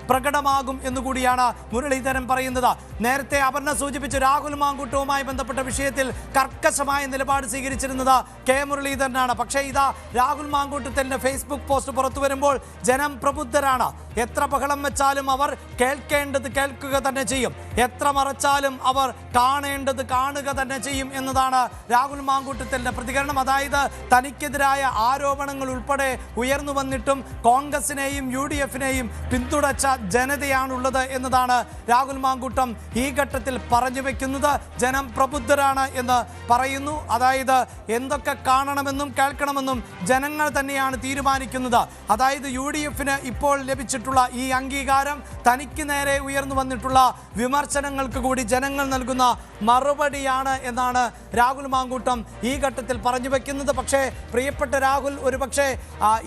പ്രകടമാകും എന്നുകൂടിയാണ് മുരളീധരൻ പറയുന്നത്. നേരത്തെ അപർണ സൂചിപ്പിച്ചു രാഹുൽ മാങ്കൂട്ടവുമായി ബന്ധപ്പെട്ട വിഷയത്തിൽ കർക്കശമായ നിലപാട് സ്വീകരിച്ചിരുന്നത് കെ മുരളീധരനാണ്. പക്ഷേ ഇതാ രാഹുൽ മാങ്കൂട്ടത്തിന്റെ ഫേസ്ബുക്ക് പോസ്റ്റ് പുറത്തു വരുമ്പോൾ ജനം പ്രബുദ്ധരാണ്. എത്ര ബഹളം വെച്ചാലും അവർ കേൾക്കേണ്ടത് കേൾക്കുക തന്നെ ചെയ്യും, എത്ര മറച്ചാലും അവർ കാണേണ്ടത് കാണുക തന്നെ ചെയ്യും എന്നതാണ് രാഹുൽ മാങ്കൂട്ടത്തിന്റെ പ്രതികരണം. അതായത് തനിക്കെതിരായ ആരോപണങ്ങൾ ഉൾപ്പെടെ ഉയർന്നു വന്നിട്ടും കോൺഗ്രസിനെയും UDF-നെയും പിന്തുണച്ച ജനതയാണുള്ളത് എന്നതാണ് രാഹുൽ മാങ്കൂട്ടം ഈ ഘട്ടത്തിൽ പറഞ്ഞു വെക്കുന്നത്. ജനം പ്രബുദ്ധരാണ് എന്ന് പറയുന്നു. അതായത് എന്തൊക്കെ കാണണമെന്നും കേൾക്കണമെന്നും ജനങ്ങൾ തന്നെയാണ് തീരുമാനിക്കുന്നത്. അതായത് UDF-ന് ഇപ്പോൾ ലഭിച്ചിട്ടുള്ള ഈ അംഗീകാരം തനിക്ക് നേരെ ഉയർന്നു വന്നിട്ടുള്ള വിമർശനങ്ങൾക്ക് കൂടി ജനങ്ങൾ നൽകുന്ന മറുപടിയാണ് എന്നാണ് രാഹുൽ മാങ്കൂട്ടം ഈ ഘട്ടത്തിൽ പറഞ്ഞു വെക്കുന്നത്. പക്ഷേ പ്രിയപ്പെട്ട രാഹുൽ, ഒരുപക്ഷെ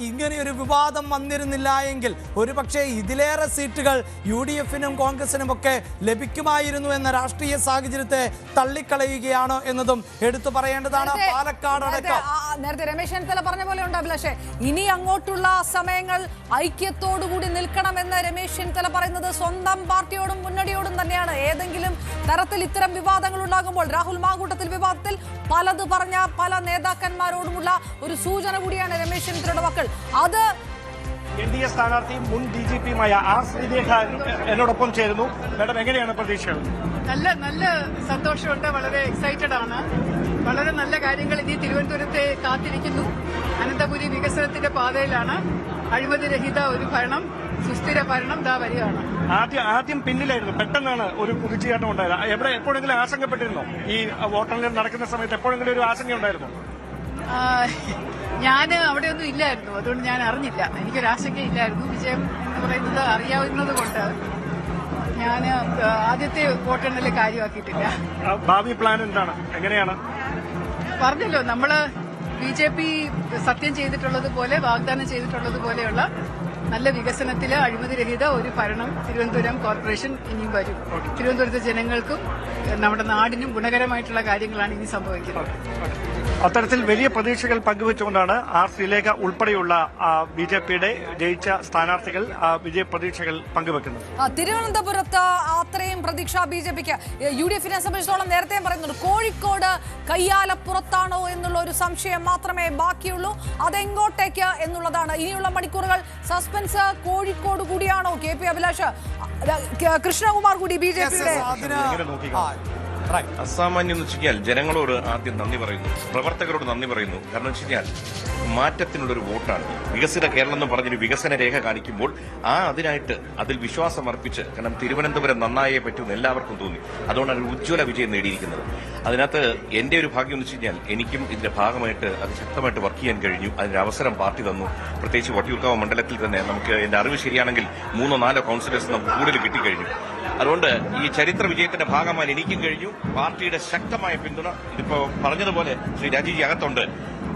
ഇങ്ങനെയൊരു വിവാദം വന്നിരുന്നില്ല എങ്കിൽ ഒരുപക്ഷെ ഇതിലേറെ സീറ്റുകൾ UDF-നും കോൺഗ്രസിനും ഒക്കെ ലഭിക്കുമായിരുന്നു എന്ന രാഷ്ട്രീയ സാഹചര്യത്തെ തള്ളിക്കളയുകയാണോ എന്നതും എടുത്തു പറയേണ്ടതാണ്. പാലക്കാട് അടക്കം നേരത്തെ രമേശ് ചെന്നിത്തല പറഞ്ഞ പോലെ ഉണ്ട് അഭിലാഷേ, ഇനി അങ്ങോട്ടുള്ള സമയങ്ങൾ ഐക്യത്തോടുകൂടി നിൽക്കണമെന്ന് രമേശ് ചെന്നിത്തല പറയുന്നത് സ്വന്തം പാർട്ടിയോടും മുന്നണിയോടും തന്നെയാണ്. ഏതെങ്കിലും തരത്തിൽ ഇത്തരം വിവാദങ്ങൾ ഉണ്ടാകുമ്പോൾ രാഹുൽ മാങ്കൂട്ടത്തിൽ വിവാദത്തിൽ പലത് പറഞ്ഞ പല നേതാക്കന്മാരോടുമുള്ള ഒരു സൂചന കൂടിയാണ് രമേശ് ചെന്നിത്തലയുടെ വാക്കുകൾ. അത് NDA സ്ഥാനാർത്ഥിയും മുൻ DGP-യുമായ R. ശ്രീലേഖ എന്നോടൊപ്പം ചേരുന്നു. മാഡം, എങ്ങനെയാണ് പ്രതീക്ഷകൾ? നല്ല സന്തോഷമുണ്ട്, വളരെ എക്സൈറ്റഡ് ആണ്. വളരെ നല്ല കാര്യങ്ങൾ ഇനി തിരുവനന്തപുരത്തെ കാത്തിരിക്കുന്നു. അനന്തപുരി വികസനത്തിന്റെ പാതയിലാണ്. അഴിമതിരഹിത ഒരു ഭരണം, സുസ്ഥിര ഭരണം ദാ വരികയാണ്. ആദ്യം പിന്നിലായിരുന്നു, പെട്ടെന്നാണ് ഒരു കുതിച്ചുചാട്ടം ഉണ്ടായത്. എപ്പോഴെങ്കിലും ആശങ്കപ്പെട്ടിരുന്നോ? ഈ വോട്ടെണ്ണൽ നടക്കുന്ന സമയത്ത് എപ്പോഴെങ്കിലും ഒരു ആശങ്ക ഉണ്ടായിരുന്നോ? ഞാൻ അവിടെയൊന്നും ഇല്ലായിരുന്നു, അതുകൊണ്ട് ഞാൻ അറിഞ്ഞില്ല. എനിക്കൊരാശങ്കയില്ലായിരുന്നു. വിജയം എന്ന് പറയുന്നത് അറിയാവുന്നത് കൊണ്ട് ഞാൻ ആദ്യത്തെ വോട്ടെണ്ണൽ കാര്യമാക്കിയിട്ടില്ല. ഭാവി പ്ലാൻ എന്താണ്? എങ്ങനെയാണ്? പറഞ്ഞല്ലോ, നമ്മള് BJP സത്യം ചെയ്തിട്ടുള്ളതുപോലെ, വാഗ്ദാനം ചെയ്തിട്ടുള്ളതുപോലെയുള്ള നല്ല വികസനത്തില് അഴിമതിരഹിത ഒരു ഭരണം തിരുവനന്തപുരം കോർപ്പറേഷൻ ഇനിയും വരും. തിരുവനന്തപുരത്തെ ജനങ്ങൾക്കും നമ്മുടെ നാടിനും ഗുണകരമായിട്ടുള്ള കാര്യങ്ങളാണ് ഇനി സംഭവിക്കുന്നത്. അത്തരത്തിൽ വലിയ പ്രതീക്ഷകൾ പങ്കുവെച്ചുകൊണ്ടാണ് R. ശ്രീലേഖ ഉൾപ്പെടെയുള്ള BJP-യുടെ ജയിച്ച സ്ഥാനാർത്ഥികൾ വിജയ പ്രതീക്ഷകൾ പങ്കുവെക്കുന്നത്. തിരുവനന്തപുരത്ത് അത്രയും പ്രതീക്ഷ BJP-ക്ക്. UDF-നെ സംബന്ധിച്ചിടത്തോളം നേരത്തെയും പറയുന്നുണ്ട്, കോഴിക്കോട് കയ്യാലപ്പുറത്താണോ എന്നുള്ള ഒരു സംശയം മാത്രമേ ബാക്കിയുള്ളൂ. അതെങ്ങോട്ടേക്ക് എന്നുള്ളതാണ്. ഇനിയുള്ള മണിക്കൂറുകൾ സസ്പെൻസ്. കോഴിക്കോട് കൂടിയാണോ KP അഭിലാഷ്? കൃഷ്ണകുമാർ കൂടി BJP-യുടെ അസാമാന്യം എന്ന് വെച്ച് കഴിഞ്ഞാൽ ജനങ്ങളോട് ആദ്യം നന്ദി പറയുന്നു, പ്രവർത്തകരോട് നന്ദി പറയുന്നു. കാരണം വെച്ച് കഴിഞ്ഞാൽ മാറ്റത്തിനുള്ളൊരു വോട്ടാണ്. വികസിത കേരളം എന്ന് പറഞ്ഞൊരു വികസന രേഖ കാണിക്കുമ്പോൾ അതിനായിട്ട് അതിൽ വിശ്വാസം അർപ്പിച്ച്, കാരണം തിരുവനന്തപുരം നന്നായേ പറ്റുമെന്ന് എല്ലാവർക്കും തോന്നി. അതുകൊണ്ടാണ് ഒരു ഉജ്ജ്വല വിജയം നേടിയിരിക്കുന്നത്. അതിനകത്ത് എന്റെ ഒരു ഭാഗ്യം എന്ന് വെച്ച് കഴിഞ്ഞാൽ എനിക്കും ഇതിന്റെ ഭാഗമായിട്ട് അത് ശക്തമായിട്ട് വർക്ക് ചെയ്യാൻ കഴിഞ്ഞു. അതിന്റെ അവസരം പാർട്ടി തന്നു. പ്രത്യേകിച്ച് വട്ടിയൂർക്കാവ് മണ്ഡലത്തിൽ തന്നെ നമുക്ക്, എന്റെ അറിവ് ശരിയാണെങ്കിൽ 3-4 കൌൺസിലേഴ്സ് നമുക്ക് കൂടുതൽ കിട്ടിക്കഴിഞ്ഞു. അതുകൊണ്ട് ഈ ചരിത്ര വിജയത്തിന്റെ ഭാഗമായി എനിക്കും കഴിഞ്ഞു. പാർട്ടിയുടെ ശക്തമായ പിന്തുണ ഇതിപ്പോ പറഞ്ഞതുപോലെ ശ്രീ രാജീവ്ജി അകത്തുണ്ട്.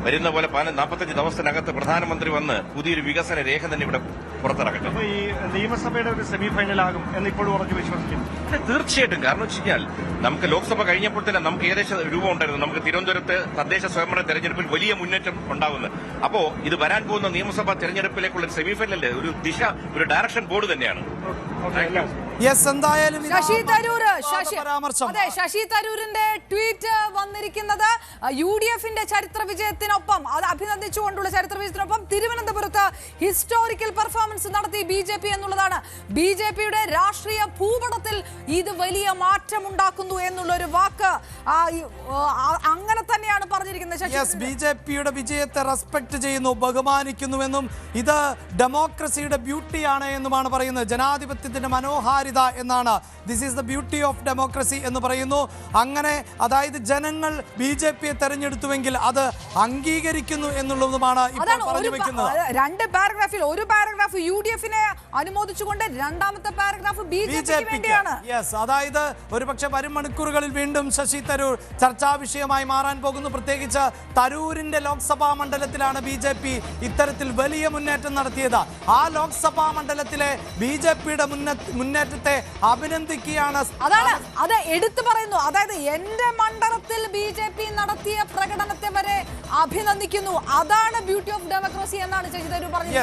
വരുന്ന പോലെ 45 ദിവസത്തിനകത്ത് പ്രധാനമന്ത്രി വന്ന് പുതിയൊരു വികസന രേഖ തന്നെ ഇവിടെ പുറത്തിറക്കട്ടെ. അപ്പൊ ഈ നിയമസഭയുടെ ഒരു സെമി ഫൈനലാകും എന്ന് ഇപ്പോഴും ഉറച്ചു വിശ്വസിക്കുന്നു. തീർച്ചയായിട്ടും. കാരണം വെച്ച് കഴിഞ്ഞാൽ നമുക്ക് ലോക്സഭ കഴിഞ്ഞപ്പോൾ തന്നെ നമുക്ക് ഏകദേശം രൂപം ഉണ്ടായിരുന്നു. നമുക്ക് തിരുവനന്തപുരത്ത് തദ്ദേശ സ്വയംഭരണ തെരഞ്ഞെടുപ്പിൽ വലിയ മുന്നേറ്റം ഉണ്ടാകുന്നത്. അപ്പോ ഇത് വരാൻ പോകുന്ന നിയമസഭാ തെരഞ്ഞെടുപ്പിലേക്കുള്ള ഒരു സെമി ഫൈനൽ, ഒരു ദിശ, ഒരു ഡയറക്ഷൻ ബോർഡ് തന്നെയാണ്. എന്തായാലും ശശി തരൂരിന്റെ ട്വീറ്റ് വന്നിരിക്കുന്നത് UDF-ന്റെ ചരിത്ര വിജയത്തിനൊപ്പം, അത് അഭിനന്ദിച്ചുകൊണ്ടുള്ള ചരിത്ര വിജയത്തിനൊപ്പം തിരുവനന്തപുരത്ത് ഹിസ്റ്റോറിക്കൽ പെർഫോമൻസ് നടത്തി BJP എന്നുള്ളതാണ്. BJP-യുടെ രാഷ്ട്രീയ ഭൂപടത്തിൽ ഇത് വലിയ മാറ്റമുണ്ടാക്കുന്നു എന്നുള്ള ഒരു വാക്ക് അങ്ങനെ തന്നെയാണ് പറഞ്ഞിരിക്കുന്നത്. BJP-യുടെ വിജയത്തെ റെസ്പെക്ട് ചെയ്യുന്നു, ബഹുമാനിക്കുന്നുവെന്നും ഇത് ഡെമോക്രസിയുടെ ബ്യൂട്ടിയാണ് എന്നുമാണ് പറയുന്നത്. ജനാധിപത്യത്തിന്റെ മനോഹാരിത എന്നാണ്, this is the beauty of democracy എന്ന് പറയുന്നു. അങ്ങനെ അതായത് ജനങ്ങൾ BJP-യെ തെരഞ്ഞെടുത്തുവെങ്കിൽ അത് അംഗീകരിക്കുന്നു എന്നുള്ളതുമാണ് ഇപ്പോൾ പറഞ്ഞു വെക്കുന്നത്. 2 പാരഗ്രാഫിൽ ഒരു പാരഗ്രാഫ് UDF-നെ അനുമോദിച്ചുകൊണ്ട്, രണ്ടാമത്തെ പാരഗ്രാഫ് BJP-ക്ക് വേണ്ടിയാണ്. അതായത് ഒരുപക്ഷെ വരും മണിക്കൂറുകളിൽ വീണ്ടും ശശി തരൂർ ചർച്ചാ വിഷയമായി മാറാൻ പോകുന്നു. പ്രത്യേകിച്ച് തരൂരിന്റെ ലോക്സഭാ മണ്ഡലത്തിലാണ് BJP ഇത്തരത്തിൽ വലിയ മുന്നേറ്റം നടത്തിയത്. ആ ലോക്സഭാ മണ്ഡലത്തിലെ BJP-യുടെ മുന്നേറ്റത്തെ അഭിനന്ദിക്കുകയാണ്. അതാണ് അത് എടുത്തു പറയുന്നു. അതായത് എന്റെ മണ്ഡലത്തിൽ BJP നടത്തിയ പ്രകടനത്തെ വരെ അഭിനന്ദിക്കുന്നു. അതാണ് ബ്യൂട്ടി ഓഫ് ഡെമോക്രസി എന്നാണ് ശശി തരൂർ പറഞ്ഞത്.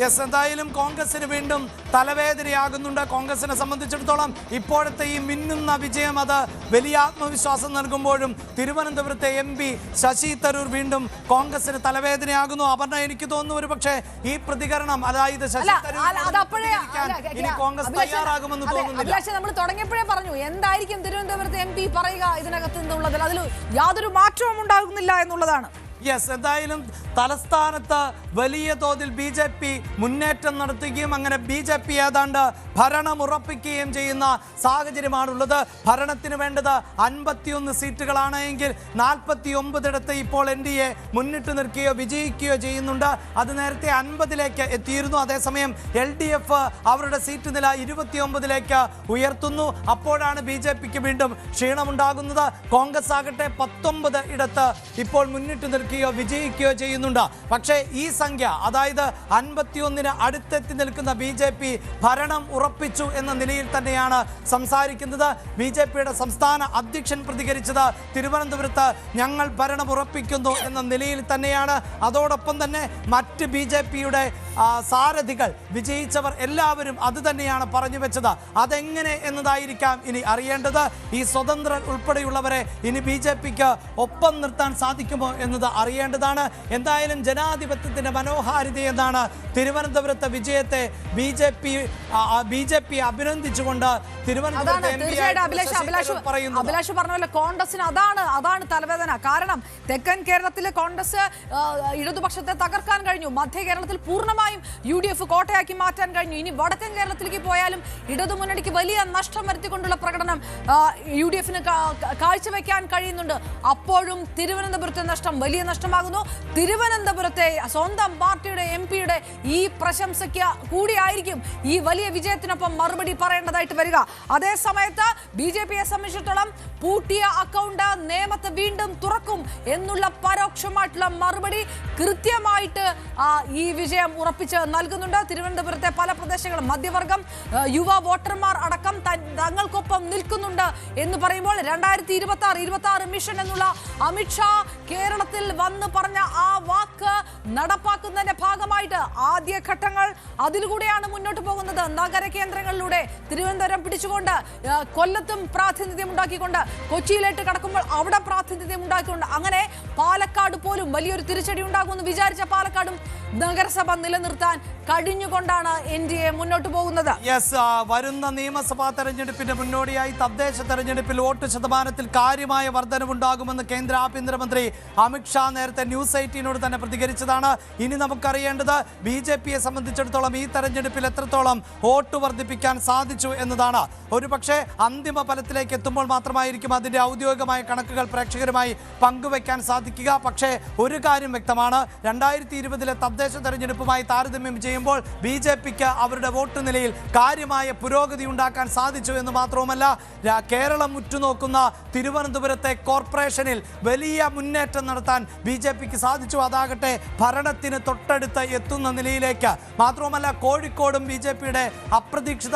യെസ്, എന്തായാലും കോൺഗ്രസിന് വീണ്ടും തലവേദനയാകുന്നുണ്ട്. കോൺഗ്രസിനെ സംബന്ധിച്ചിടത്തോളം ഇപ്പോഴത്തെ ഈ മിന്നുന്ന വിജയം അത് വലിയ ആത്മവിശ്വാസം നൽകുമ്പോഴും തിരുവനന്തപുരത്തെ MP ശശി തരൂർ വീണ്ടും കോൺഗ്രസിന് തലവേദനയാകുന്നു. അപർണ, എനിക്ക് തോന്നുന്നു ഒരു പക്ഷേ ഈ പ്രതികരണം, അതായത് ശശി തരൂർ ഇനി കോൺഗ്രസ് തയ്യാറാകുമെന്ന് തോന്നുന്നില്ല. നമ്മൾ തുടങ്ങിയപ്പോഴേ പറഞ്ഞു എന്തായിരിക്കും തിരുവനന്തപുരത്തെ MP പറയുക ഇതിനകത്ത് നിന്നുള്ളതിൽ, അതിൽ യാതൊരു മാറ്റവും ഉണ്ടാകുന്നില്ല എന്നുള്ളതാണ്. യെസ്, എന്തായാലും തലസ്ഥാനത്ത് വലിയ തോതിൽ BJP മുന്നേറ്റം നടത്തുകയും അങ്ങനെ BJP ഏതാണ്ട് ഭരണം ഉറപ്പിക്കുകയും ചെയ്യുന്ന സാഹചര്യമാണുള്ളത്. ഭരണത്തിന് വേണ്ടത് 51 സീറ്റുകളാണ് എങ്കിൽ 49 ഇപ്പോൾ NDA മുന്നിട്ട് നിൽക്കുകയോ വിജയിക്കുകയോ ചെയ്യുന്നുണ്ട്. അത് നേരത്തെ 50ലേക്ക് എത്തിയിരുന്നു. അതേസമയം LDF അവരുടെ സീറ്റ് നില 29ലേക്ക് ഉയർത്തുന്നു. അപ്പോഴാണ് BJPക്ക് വീണ്ടും ക്ഷീണമുണ്ടാകുന്നത്. കോൺഗ്രസ് ആകട്ടെ 19 ഇടത്ത് ഇപ്പോൾ മുന്നിട്ട് നിൽക്കുകയോ വിജയിക്കുകയോ ചെയ്യുന്നുണ്ട്. പക്ഷേ ഈ സംഖ്യ, അതായത് 51 അടുത്തെത്തി നിൽക്കുന്ന BJP ഭരണം ഉറപ്പിച്ചു എന്ന നിലയിൽ തന്നെയാണ് സംസാരിക്കുന്നത്. BJPയുടെ സംസ്ഥാന അധ്യക്ഷൻ പ്രതികരിച്ചത് തിരുവനന്തപുരത്ത് ഞങ്ങൾ ഭരണം ഉറപ്പിക്കുന്നു എന്ന നിലയിൽ തന്നെയാണ്. അതോടൊപ്പം തന്നെ മറ്റ് BJPയുടെ സാരഥികൾ, വിജയിച്ചവർ എല്ലാവരും അത് തന്നെയാണ് പറഞ്ഞു വെച്ചത്. അതെങ്ങനെ എന്നതായിരിക്കാം ഇനി അറിയേണ്ടത്. ഈ സ്വതന്ത്രർ ഉൾപ്പെടെയുള്ളവരെ ഇനി BJPക്ക് ഒപ്പം നിർത്താൻ സാധിക്കുമോ എന്നത് അറിയേണ്ടതാണ്. എന്തായാലും ജനാധിപത്യത്തിന്റെ മനോഹാരിത എന്നാണ് തിരുവനന്തപുരത്തെ വിജയത്തെ BJP അഭിനന്ദിച്ചുകൊണ്ട് തിരുവനന്തപുരത്തെ അഭിലാഷ് പറഞ്ഞ പോലെ കോൺഗ്രസിന് അതാണ് തലവേദന. കാരണം തെക്കൻ കേരളത്തിലെ കോൺഗ്രസ് ഇടതുപക്ഷത്തെ തകർക്കാൻ കഴിഞ്ഞു. മധ്യ കേരളത്തിൽ പൂർണ്ണമായും UDF കോട്ടയാക്കി മാറ്റാൻ കഴിഞ്ഞു. ഇനി വടക്കൻ കേരളത്തിലേക്ക് പോയാലും ഇടതുമുന്നണിക്ക് വലിയ നഷ്ടം വരുത്തിക്കൊണ്ടുള്ള പ്രകടനം UDFന് കാഴ്ചവെക്കാൻ കഴിയുന്നുണ്ട്. അപ്പോഴും തിരുവനന്തപുരത്തെ നഷ്ടം വലിയ നഷ്ടമാകുന്നു. തിരുവനന്തപുരത്തെ സ്വന്തം പാർട്ടിയുടെ MPയുടെ ഈ പ്രശംസയ്ക്ക് കൂടിയായിരിക്കും ഈ വലിയ വിജയത്തിനൊപ്പം മറുപടി പറയേണ്ടതായിട്ട് വരിക. അതേ സമയത്ത് BJPയെ സംബന്ധിച്ചിടത്തോളം പൂട്ടിയ അക്കൗണ്ട് നേമത്ത് വീണ്ടും തുറക്കും എന്നുള്ള പരോക്ഷമായിട്ടുള്ള മറുപടി കൃത്യമായിട്ട് ഈ വിജയം ഉറപ്പിച്ച് നൽകുന്നുണ്ട്. തിരുവനന്തപുരത്തെ പല പ്രദേശങ്ങളും മധ്യവർഗം, യുവ വോട്ടർമാർ അടക്കം തങ്ങൾക്കൊപ്പം നിൽക്കുന്നുണ്ട് എന്ന് പറയുമ്പോൾ 2026 മിഷൻ എന്നുള്ള അമിത്ഷാ കേരളത്തിൽ വന്ന് പറഞ്ഞ ആ വാക്ക് നടപ്പാക്കുന്നതിന്റെ ഭാഗമായിട്ട് ആദ്യഘട്ടങ്ങൾ അതിലൂടെയാണ് മുന്നോട്ട് പോകുന്നത്. നഗര കേന്ദ്രങ്ങളിലൂടെ തിരുവനന്തപുരം പിടിച്ചുകൊണ്ട് കൊല്ലത്തും പ്രാതിനിധ്യം ഉണ്ടാക്കിക്കൊണ്ട് കൊച്ചിയിലേക്ക് കടക്കുമ്പോൾ അവിടെ പ്രാതിനിധ്യം ഉണ്ടാക്കിക്കൊണ്ട് അങ്ങനെ പാലക്കാട് പോലും വലിയൊരു തിരിച്ചടി ഉണ്ടാകുമെന്ന് വിചാരിച്ച പാലക്കാടും നഗരസഭ നിലനിർത്താൻ കഴിഞ്ഞുകൊണ്ടാണ് NDA മുന്നോട്ട് പോകുന്നത്. വരുന്ന നിയമസഭാ തെരഞ്ഞെടുപ്പിന്റെ മുന്നോടിയായി തദ്ദേശ തെരഞ്ഞെടുപ്പിൽ വോട്ട് ശതമാനത്തിൽ കാര്യമായ വർധനവുണ്ടാകുമെന്ന് കേന്ദ്ര ആഭ്യന്തരമന്ത്രി അമിത്ഷാ നേരത്തെ ന്യൂസ് 18 തന്നെ പ്രതികരിച്ചതാണ്. ഇനി നമുക്കറിയേണ്ടത് BJPയെ സംബന്ധിച്ചിടത്തോളം ഈ തെരഞ്ഞെടുപ്പിൽ എത്രത്തോളം വോട്ട് വർദ്ധിപ്പിക്കാൻ സാധിച്ചു എന്നതാണ്. ഒരു പക്ഷേ അന്തിമ ഫലത്തിലേക്ക് എത്തുമ്പോൾ മാത്രമായിരിക്കും അതിന്റെ ഔദ്യോഗികമായ കണക്കുകൾ പ്രേക്ഷകരുമായി പങ്കുവെക്കാൻ സാധിക്കുക. പക്ഷേ ഒരു കാര്യം വ്യക്തമാണ്, 2020 തദ്ദേശ തെരഞ്ഞെടുപ്പുമായി താരതമ്യം ചെയ്യുമ്പോൾ BJPക്ക് അവരുടെ വോട്ട് നിലയിൽ കാര്യമായ പുരോഗതി ഉണ്ടാക്കാൻ സാധിച്ചു എന്ന് മാത്രവുമല്ല, കേരളം ഉറ്റുനോക്കുന്ന തിരുവനന്തപുരത്തെ കോർപ്പറേഷനിൽ വലിയ മുന്നേറ്റം നടത്താൻ BJPക്ക് സാധിച്ചു. അതാകട്ടെ ഭരണത്തിന് തൊട്ടടുത്ത് എത്തുന്ന നിലയിലേക്ക്. മാത്രവുമല്ല, കോഴിക്കോടും BJPയുടെ അപ്രതീക്ഷിത